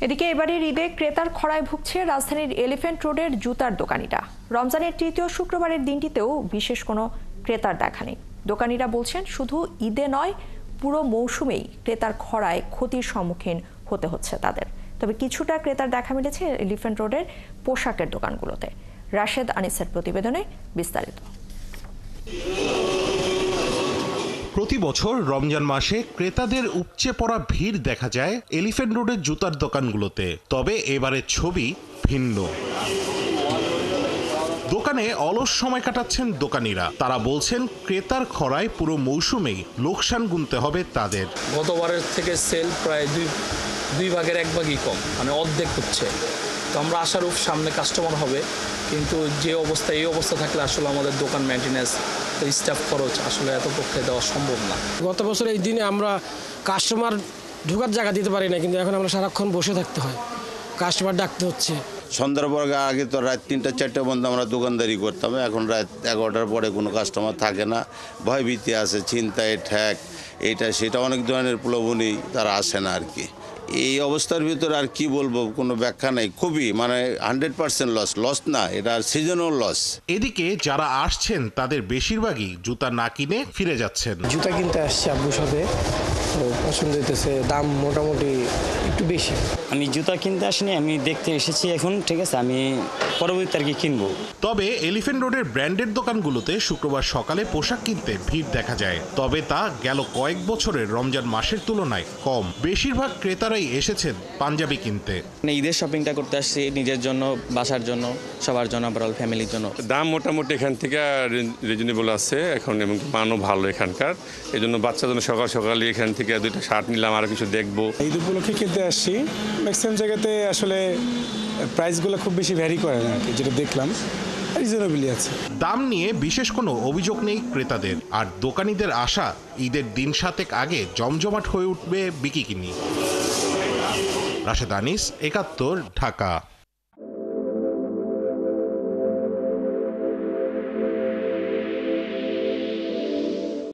এদিকে এবারের ঈদে ক্রেতার খরায় ভুগছে রাজধানীর এলিফ্যান্ট রোডের জুতার দোকানিরা। রমজানের তৃতীয় শুক্রবারের দিনটিতেও বিশেষ কোনো ক্রেতার দেখা নেই। দোকানিরা বলছেন শুধু ঈদে নয়, পুরো মৌসুমেই ক্রেতার খরায় ক্ষতির সম্মুখীন হতে হচ্ছে তাদের। তবে কিছুটা ক্রেতার দেখা মিলেছে এলিফ্যান্ট রোডের পোশাকের দোকানগুলোতে। রাশেদ আনিসের প্রতিবেদনে বিস্তারিত। প্রতি বছর রমজান মাসে ক্রেতাদের উপচে পড়া ভিড় দেখা যায় এলিফ্যান্ট রোডের জুতার দোকানগুলোতে। তবে এবারের ছবি ভিন্ন। দোকানে অলস সময় কাটাচ্ছেন দোকানিরা। তারা বলছেন ক্রেতার খরায় পুরো মৌসুমেই লোকসান গুনতে হবে তাদের। গতবারের থেকে সেল প্রায় দুই ভাগের এক ভাগই কম, মানে অর্ধেক হচ্ছে। তো আমরা আশারূপ সামনে কাস্টমার হবে, কিন্তু যে অবস্থা, এই অবস্থা থাকলে আসলে আমাদের দোকান মেনটেন্যান্স, স্টাফ খরচ আসলে এত পক্ষে দেওয়া সম্ভব না। গত বছর এই দিনে আমরা কাস্টমার ঢোকার জায়গা দিতে পারি না, কিন্তু এখন আমরা সারাক্ষণ বসে থাকতে হয়, কাস্টমার ডাকতে হচ্ছে। সন্ধ্যার পর আগে তো রাত ৩টা-৪টা পর্যন্ত আমরা দোকানদারি করতাম, এখন রাত 11টার পরে কোনো কাস্টমার থাকে না। ভয়ভীতি আছে, ছিনতাই, ঠ্যাক, এইটা সেটা অনেক ধরনের প্রলোভনই তারা আসে না আর কি। এই অবস্থার ভিতরে আর কি বলবো, কোনো ব্যাখ্যা নেই। খুবই 100% লস না, এটা সিজনাল লস। এদিকে যারা আসছেন তাদের বেশিরভাগই জুতা না কিনে ফিরে যাচ্ছেন। জুতা কিনতে আসছি আব্বুর সাথে, পছন্দ হইতেছে, দাম মোটামুটি একটু বেশি। আমি জুতা কিনতে আসিনি, আমি দেখতে এসেছি এখন। ঠিক আছে, আমি পরবর্তীতে আর কি কিনবো। তবে এলিফ্যান্ট রোডের ব্র্যান্ডেড দোকানগুলোতে শুক্রবার সকালে পোশাক কিনতে ভিড় দেখা যায়। তবে তা গেল কয়েক বছরের রমজান মাসের তুলনায় কম। বেশিরভাগ ক্রেতারাই এসেছেন পাঞ্জাবি কিনতে। ঈদের শপিংটা করতে আসছি নিজের জন্য, বাসার জন্য, সবার জন্য, ওভারঅল ফ্যামিলির জন্য। দাম মোটামুটি এখান থেকে রিজনেবল আছে এখন, এবং মানও ভালো এখানকার। এই জন্য বাচ্চার জন্য সকালে এখান থেকে 2টা শার্ট নিলাম, আর কিছু দেখবো। ঈদ উপলক্ষে কিনতে আসছি। ম্যাক্সিমাম জায়গাতে আসলে প্রাইসগুলো খুব বেশি ভ্যারি করে না, যেটা দেখলাম রিজনেবলই আছে। দাম নিয়ে বিশেষ কোনো অভিযোগ নেই ক্রেতাদের। আর দোকানিদের আশা ঈদের দিন 7 আগে জমজমাট হয়ে উঠবে বিকিকিনি। রাশেদ আনিস, 71, ঢাকা।